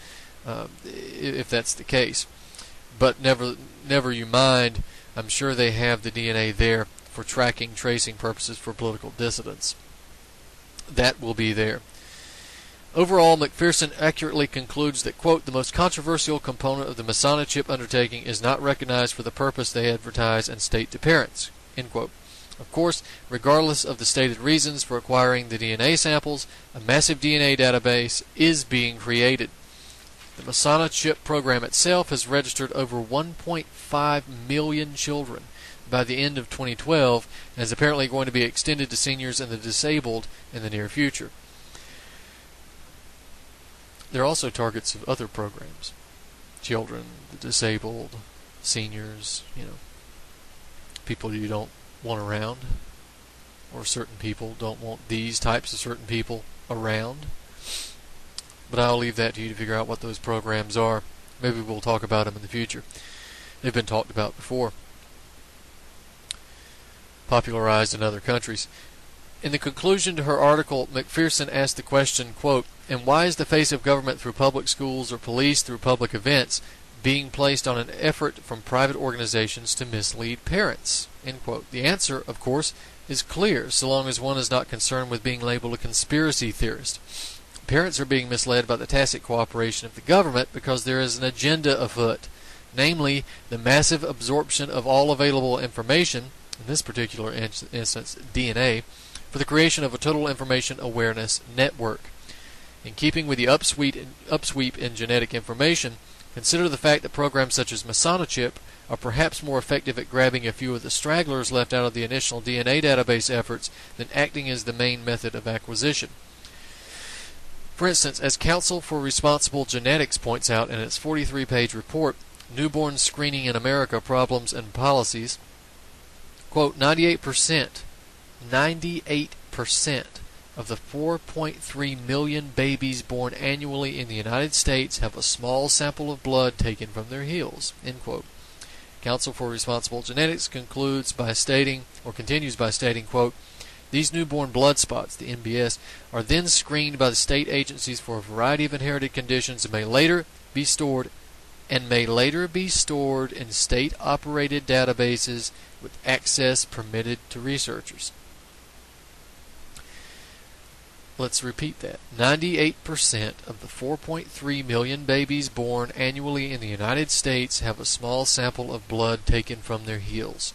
if that's the case. But never you mind, I'm sure they have the DNA there for tracking, tracing purposes for political dissidents. That will be there. Overall, McPherson accurately concludes that, quote, the most controversial component of the Masonic undertaking is not recognized for the purpose they advertise and state to parents, end quote. Of course, regardless of the stated reasons for acquiring the DNA samples, a massive DNA database is being created. The Masonic program itself has registered over 1.5 million children by the end of 2012 and is apparently going to be extended to seniors and the disabled in the near future. They're also targets of other programs. Children, the disabled, seniors, people you don't want around, or certain people don't want these types of certain people around. But I'll leave that to you to figure out what those programs are. Maybe we'll talk about them in the future. They've been talked about before. Popularized in other countries. In the conclusion to her article, McPherson asked the question, quote, and why is the face of government through public schools or police through public events being placed on an effort from private organizations to mislead parents, end quote. The answer, of course, is clear, so long as one is not concerned with being labeled a conspiracy theorist. Parents are being misled by the tacit cooperation of the government because there is an agenda afoot, namely the massive absorption of all available information, in this particular instance DNA, for the creation of a total information awareness network. In keeping with the upsweep in genetic information, consider the fact that programs such as Masonic are perhaps more effective at grabbing a few of the stragglers left out of the initial DNA database efforts than acting as the main method of acquisition. For instance, as Council for Responsible Genetics points out in its 43-page report, Newborn Screening in America, Problems and Policies, quote, 98% of the 4.3 million babies born annually in the United States have a small sample of blood taken from their heels, end quote. Council for Responsible Genetics continues by stating, quote, these newborn blood spots, the NBS, are then screened by the state agencies for a variety of inherited conditions and may later be stored in state-operated databases with access permitted to researchers. Let's repeat that. 98% of the 4.3 million babies born annually in the United States have a small sample of blood taken from their heels.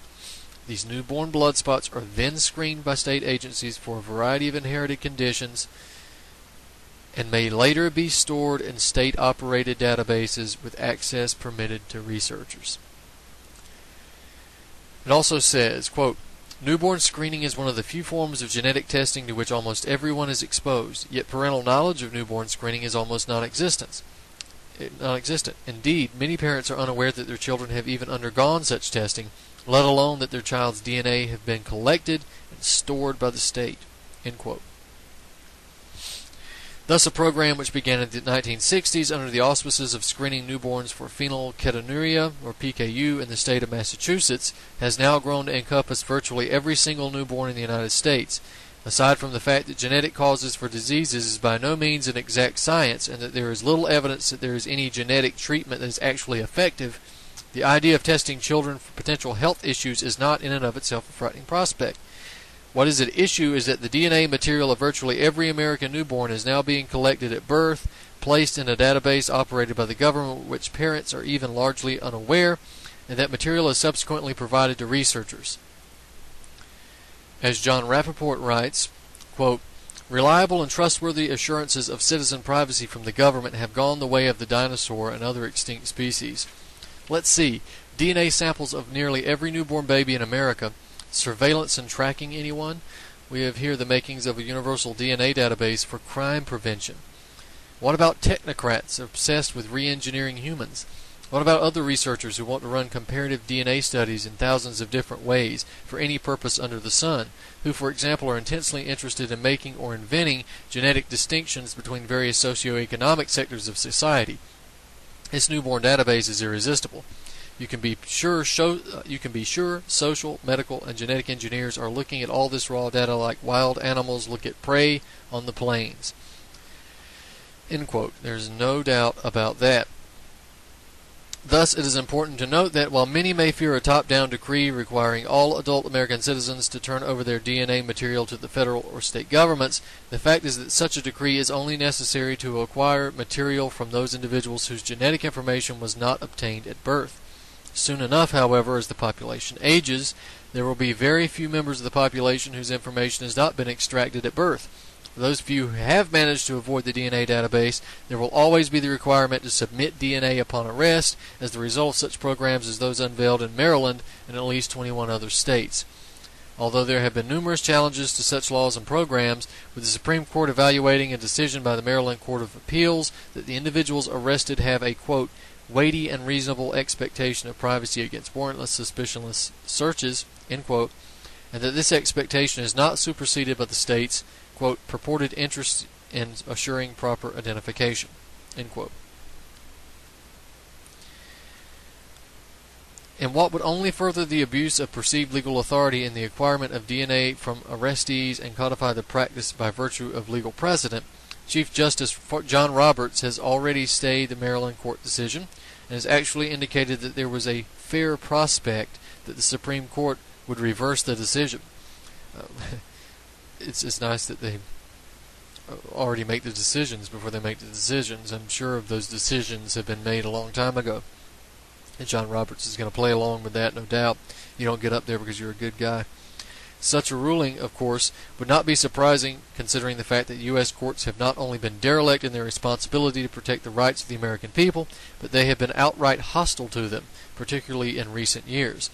These newborn blood spots are then screened by state agencies for a variety of inherited conditions and may later be stored in state-operated databases with access permitted to researchers. It also says, quote, newborn screening is one of the few forms of genetic testing to which almost everyone is exposed, yet parental knowledge of newborn screening is almost non-existent. Indeed, many parents are unaware that their children have even undergone such testing, let alone that their child's DNA have been collected and stored by the state, end quote. Thus, a program which began in the 1960s under the auspices of screening newborns for phenylketonuria, or PKU, in the state of Massachusetts, has now grown to encompass virtually every single newborn in the United States. Aside from the fact that genetic causes for diseases is by no means an exact science, and that there is little evidence that there is any genetic treatment that is actually effective, the idea of testing children for potential health issues is not in and of itself a frightening prospect. What is at issue is that the DNA material of virtually every American newborn is now being collected at birth, placed in a database operated by the government, which parents are even largely unaware, and that material is subsequently provided to researchers. As John Rappaport writes, quote, reliable and trustworthy assurances of citizen privacy from the government have gone the way of the dinosaur and other extinct species. Let's see, DNA samples of nearly every newborn baby in America, surveillance and tracking anyone? We have here the makings of a universal DNA database for crime prevention. What about technocrats obsessed with re-engineering humans? What about other researchers who want to run comparative DNA studies in thousands of different ways for any purpose under the sun, who, for example, are intensely interested in making or inventing genetic distinctions between various socioeconomic sectors of society? This newborn database is irresistible. You can be sure social, medical, and genetic engineers are looking at all this raw data like wild animals look at prey on the plains. End quote. There's no doubt about that. Thus, it is important to note that while many may fear a top-down decree requiring all adult American citizens to turn over their DNA material to the federal or state governments, the fact is that such a decree is only necessary to acquire material from those individuals whose genetic information was not obtained at birth. Soon enough, however, as the population ages, there will be very few members of the population whose information has not been extracted at birth. For those few who have managed to avoid the DNA database, there will always be the requirement to submit DNA upon arrest as the result of such programs as those unveiled in Maryland and at least 21 other states. Although there have been numerous challenges to such laws and programs, with the Supreme Court evaluating a decision by the Maryland Court of Appeals that the individuals arrested have a, quote, weighty and reasonable expectation of privacy against warrantless, suspicionless searches, end quote, and that this expectation is not superseded by the state's, quote, purported interest in assuring proper identification, end quote. And what would only further the abuse of perceived legal authority in the acquirement of DNA from arrestees and codify the practice by virtue of legal precedent, Chief Justice John Roberts has already stayed the Maryland court decision and has actually indicated that there was a fair prospect that the Supreme Court would reverse the decision. It's nice that they already make the decisions before they make the decisions. I'm sure of those decisions have been made a long time ago. And John Roberts is going to play along with that, no doubt. You don't get up there because you're a good guy. Such a ruling, of course, would not be surprising considering the fact that U.S. courts have not only been derelict in their responsibility to protect the rights of the American people, but they have been outright hostile to them, particularly in recent years.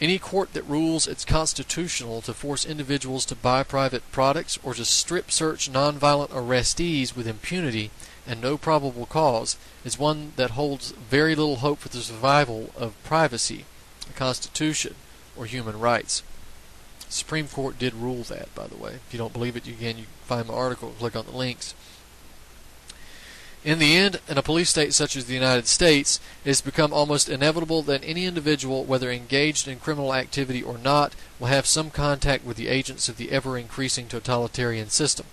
Any court that rules it's constitutional to force individuals to buy private products or to strip search nonviolent arrestees with impunity and no probable cause is one that holds very little hope for the survival of privacy, the Constitution, or human rights. The Supreme Court did rule that, by the way. If you don't believe it, you can find my article and click on the links. In the end, in a police state such as the United States, it has become almost inevitable that any individual, whether engaged in criminal activity or not, will have some contact with the agents of the ever-increasing totalitarian system.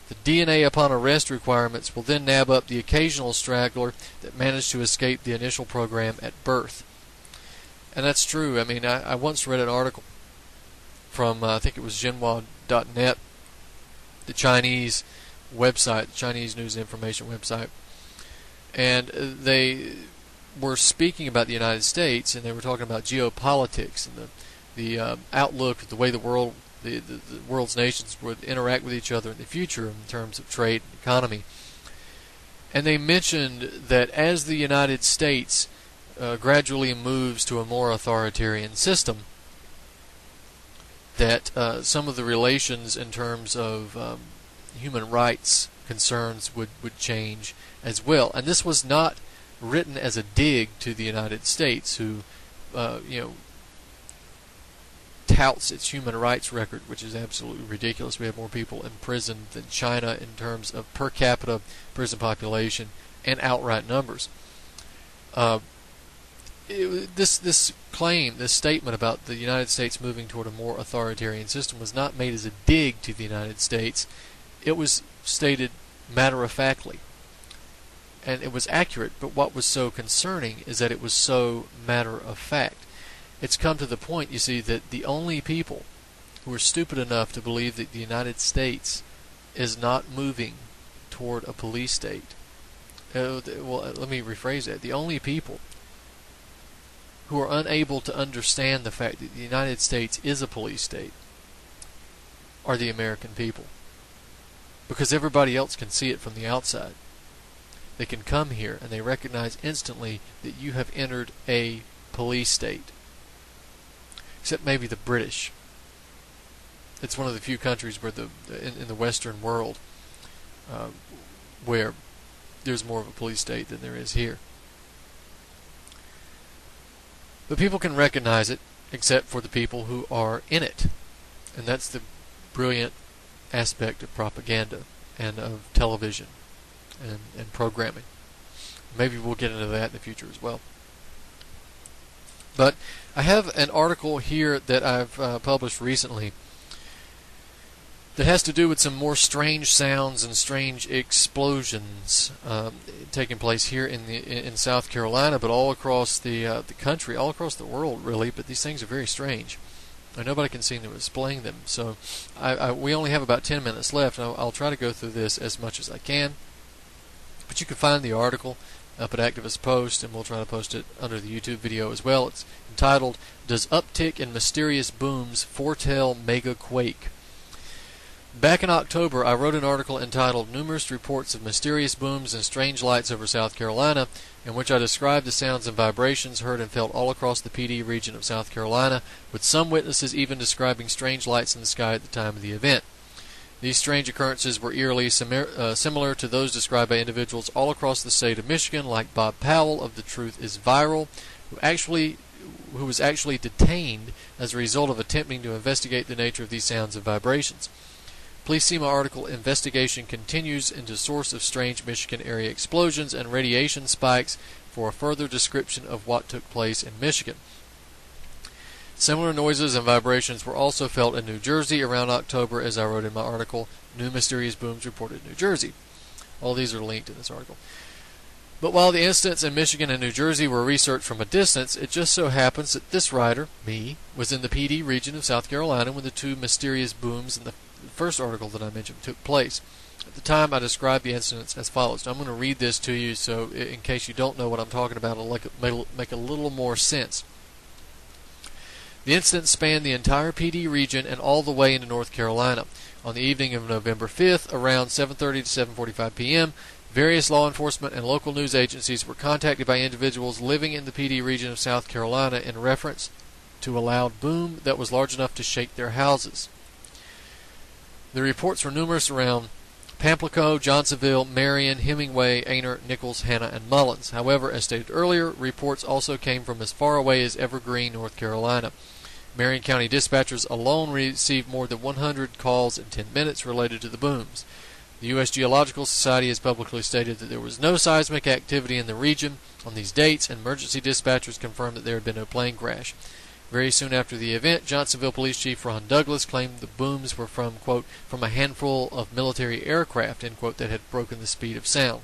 The DNA upon arrest requirements will then nab up the occasional straggler that managed to escape the initial program at birth. And that's true. I mean, I once read an article from, I think it was Xinhua.net, the Chinese website, the Chinese news and information website, and they were speaking about the United States, and they were talking about geopolitics and the outlook, the way the world's nations would interact with each other in the future in terms of trade and economy. And they mentioned that as the United States gradually moves to a more authoritarian system, that some of the relations in terms of human rights concerns would change as well. And this was not written as a dig to the United States, who touts its human rights record, which is absolutely ridiculous. We have more people in prison than China in terms of per capita prison population and outright numbers. This claim, this statement about the United States moving toward a more authoritarian system was not made as a dig to the United States. It was stated matter-of-factly, and it was accurate, but what was so concerning is that it was so matter-of-fact. It's come to the point, you see, that the only people who are stupid enough to believe that the United States is not moving toward a police state, well, let me rephrase that, the only people who are unable to understand the fact that the United States is a police state are the American people. Because everybody else can see it from the outside. They can come here and they recognize instantly that you have entered a police state. Except maybe the British. It's one of the few countries where in the Western world where there's more of a police state than there is here. But people can recognize it, except for the people who are in it. And that's the brilliant aspect of propaganda and of television and programming. Maybe we'll get into that in the future as well. But I have an article here that I've published recently that has to do with some more strange sounds and strange explosions taking place here in South Carolina, but all across the country, all across the world, really. But these things are very strange, and nobody can seem to explain them. So we only have about 10 minutes left, and I'll try to go through this as much as I can. But you can find the article up at Activist Post, and we'll try to post it under the YouTube video as well. It's entitled, "Does Uptick in Mysterious Booms Foretell Mega Quake?" Back in October, I wrote an article entitled "Numerous Reports of Mysterious Booms and Strange Lights Over South Carolina," in which I described the sounds and vibrations heard and felt all across the PD region of South Carolina, with some witnesses even describing strange lights in the sky at the time of the event. These strange occurrences were eerily similar to those described by individuals all across the state of Michigan, like Bob Powell of The Truth is Viral, who was actually detained as a result of attempting to investigate the nature of these sounds and vibrations. Please see my article, "Investigation Continues into Source of Strange Michigan Area Explosions and Radiation Spikes," for a further description of what took place in Michigan. Similar noises and vibrations were also felt in New Jersey around October, as I wrote in my article, "New Mysterious Booms Reported in New Jersey." All these are linked in this article. But while the incidents in Michigan and New Jersey were researched from a distance, it just so happens that this writer, me, was in the PD region of South Carolina when the two mysterious booms in the first article that I mentioned took place. At the time, I described the incidents as follows. Now, I'm going to read this to you, so in case you don't know what I'm talking about, it'll make a little more sense. The incident spanned the entire PD region and all the way into North Carolina. On the evening of November 5th, around 7:30 to 7:45 p.m., various law enforcement and local news agencies were contacted by individuals living in the PD region of South Carolina in reference to a loud boom that was large enough to shake their houses. The reports were numerous around Pamplico, Johnsonville, Marion, Hemingway, Aner, Nichols, Hanna, and Mullins. However, as stated earlier, reports also came from as far away as Evergreen, North Carolina. Marion County dispatchers alone received more than 100 calls in 10 minutes related to the booms. The U.S. Geological Society has publicly stated that there was no seismic activity in the region on these dates, and emergency dispatchers confirmed that there had been no plane crash. Very soon after the event, Johnsonville Police Chief Ron Douglas claimed the booms were from, quote, "from a handful of military aircraft," end quote, that had broken the speed of sound.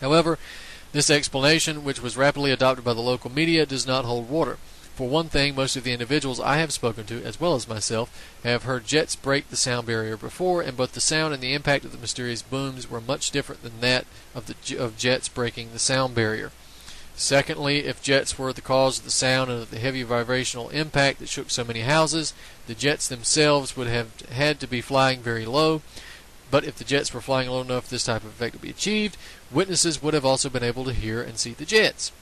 However, this explanation, which was rapidly adopted by the local media, does not hold water. For one thing, most of the individuals I have spoken to, as well as myself, have heard jets break the sound barrier before, and both the sound and the impact of the mysterious booms were much different than that of jets breaking the sound barrier. Secondly, if jets were the cause of the sound and of the heavy vibrational impact that shook so many houses, the jets themselves would have had to be flying very low. But if the jets were flying low enough this type of effect to be achieved, witnesses would have also been able to hear and see the jets.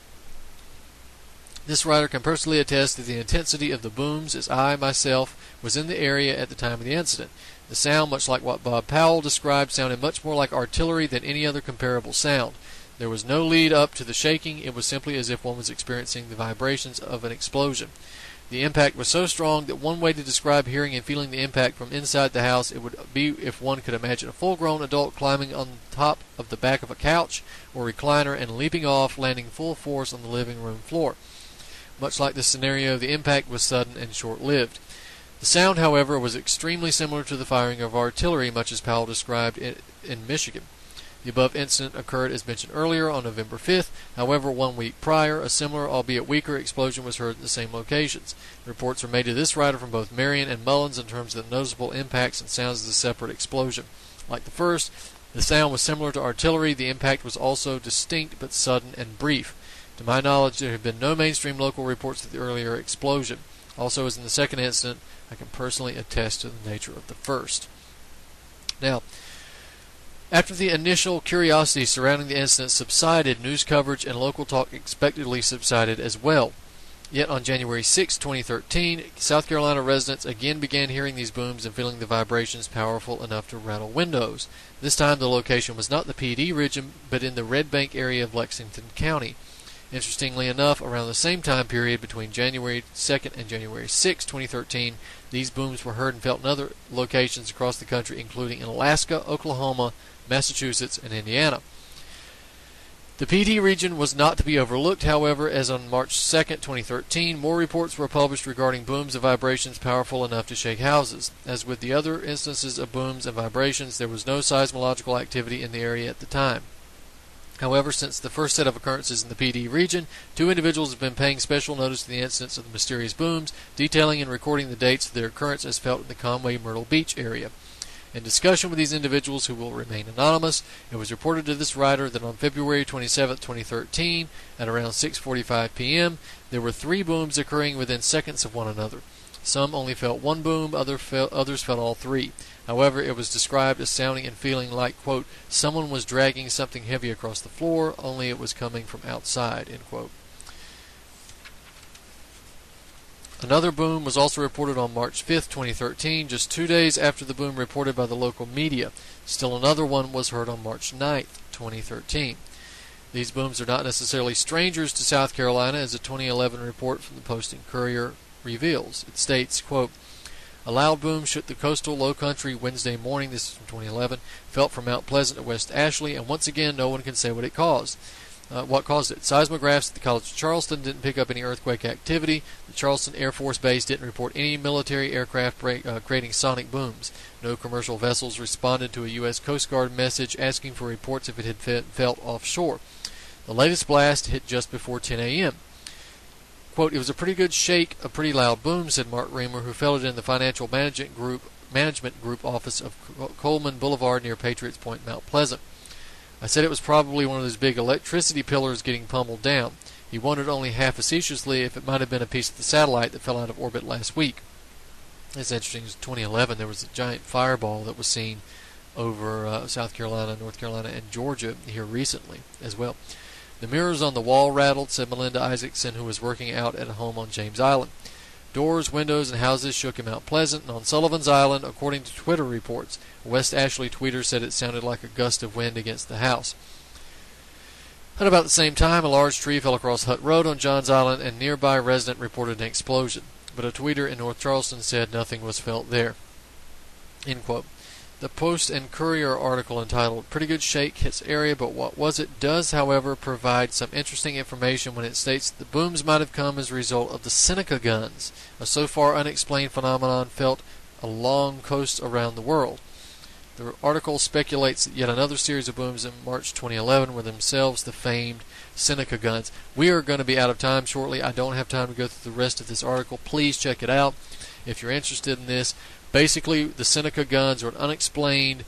This writer can personally attest to the intensity of the booms, as I, myself, was in the area at the time of the incident. The sound, much like what Bob Powell described, sounded much more like artillery than any other comparable sound. There was no lead up to the shaking. It was simply as if one was experiencing the vibrations of an explosion. The impact was so strong that one way to describe hearing and feeling the impact from inside the house it would be if one could imagine a full-grown adult climbing on top of the back of a couch or recliner and leaping off, landing full force on the living room floor. Much like this scenario, the impact was sudden and short-lived. The sound, however, was extremely similar to the firing of artillery, much as Powell described in Michigan. The above incident occurred, as mentioned earlier, on November 5th. However, 1 week prior, a similar, albeit weaker, explosion was heard at the same locations. Reports were made to this writer from both Marion and Mullins in terms of the noticeable impacts and sounds of the separate explosion. Like the first, the sound was similar to artillery. The impact was also distinct but sudden and brief. To my knowledge, there have been no mainstream local reports of the earlier explosion. Also, as in the second incident, I can personally attest to the nature of the first. Now, after the initial curiosity surrounding the incident subsided, news coverage and local talk expectedly subsided as well. Yet on January 6, 2013, South Carolina residents again began hearing these booms and feeling the vibrations powerful enough to rattle windows. This time the location was not the PD region, but in the Red Bank area of Lexington County. Interestingly enough, around the same time period between January 2nd and January 6, 2013, these booms were heard and felt in other locations across the country, including in Alaska, Oklahoma, Massachusetts, and Indiana. The PD region was not to be overlooked, however, as on March 2, 2013, more reports were published regarding booms and vibrations powerful enough to shake houses. As with the other instances of booms and vibrations, there was no seismological activity in the area at the time. However, since the first set of occurrences in the PD region, 2 individuals have been paying special notice to the incidents of the mysterious booms, detailing and recording the dates of their occurrence as felt in the Conway Myrtle Beach area. In discussion with these individuals, who will remain anonymous, it was reported to this writer that on February 27, 2013, at around 6:45 p.m., there were 3 booms occurring within seconds of one another. Some only felt one boom, others felt all 3. However, it was described as sounding and feeling like, quote, someone was dragging something heavy across the floor, only it was coming from outside, end quote. Another boom was also reported on March 5, 2013, just 2 days after the boom reported by the local media. Still another one was heard on March 9, 2013. These booms are not necessarily strangers to South Carolina, as a 2011 report from the Post and Courier reveals. It states, quote, a loud boom shook the coastal low country Wednesday morning, this is from 2011, felt from Mount Pleasant to West Ashley, and once again no one can say what it caused. What caused it? Seismographs at the College of Charleston didn't pick up any earthquake activity. The Charleston Air Force Base didn't report any military aircraft creating sonic booms. No commercial vessels responded to a U.S. Coast Guard message asking for reports if it had felt offshore. The latest blast hit just before 10 a.m. Quote, it was a pretty good shake, a pretty loud boom, said Mark Reamer, who felt it in the Financial Management Group office of Coleman Boulevard near Patriots Point, Mount Pleasant. I said it was probably one of those big electricity pillars getting pummeled down. He wondered only half facetiously if it might have been a piece of the satellite that fell out of orbit last week. It's interesting, in 2011 there was a giant fireball that was seen over South Carolina, North Carolina, and Georgia here recently as well. The mirrors on the wall rattled, said Melinda Isaacson, who was working out at a home on James Island. Doors, windows, and houses shook in Mount Pleasant, and on Sullivan's Island, according to Twitter reports. A West Ashley tweeter said it sounded like a gust of wind against the house. At about the same time, a large tree fell across Hutt Road on Johns Island, and nearby resident reported an explosion. But a tweeter in North Charleston said nothing was felt there. End quote. The Post and Courier article entitled Pretty Good Shake Hits Area, But What Was It? Does, however, provide some interesting information when it states that the booms might have come as a result of the Seneca guns, a so far unexplained phenomenon felt along coasts around the world. The article speculates that yet another series of booms in March 2011 were themselves the famed Seneca guns. We are going to be out of time shortly. I don't have time to go through the rest of this article. Please check it out if you're interested in this. Basically, the Seneca guns are an unexplained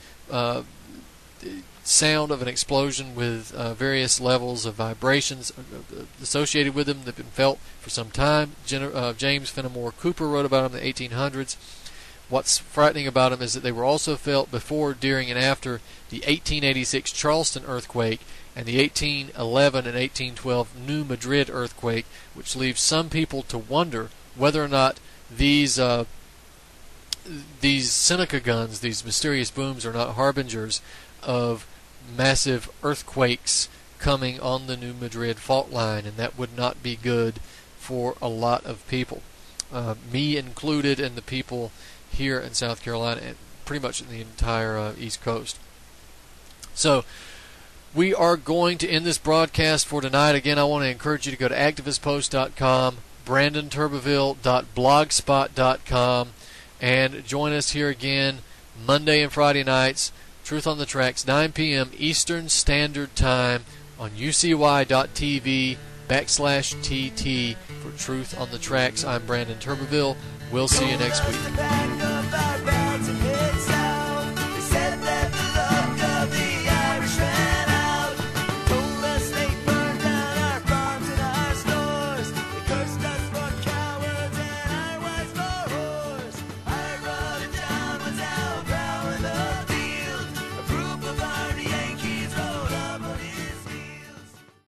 sound of an explosion with various levels of vibrations associated with them that have been felt for some time. James Fenimore Cooper wrote about them in the 1800s. What's frightening about them is that they were also felt before, during, and after the 1886 Charleston earthquake and the 1811 and 1812 New Madrid earthquake, which leaves some people to wonder whether or not these Seneca guns, these mysterious booms, are not harbingers of massive earthquakes coming on the New Madrid fault line, and that would not be good for a lot of people, me included, and the people here in South Carolina, and pretty much in the entire East Coast. So we are going to end this broadcast for tonight. Again, I want to encourage you to go to activistpost.com, brandonturbeville.blogspot.com, and join us here again Monday and Friday nights, Truth on the Tracks, 9 p.m. Eastern Standard Time on ucy.tv/TT for Truth on the Tracks. I'm Brandon Turbeville. We'll see you next week.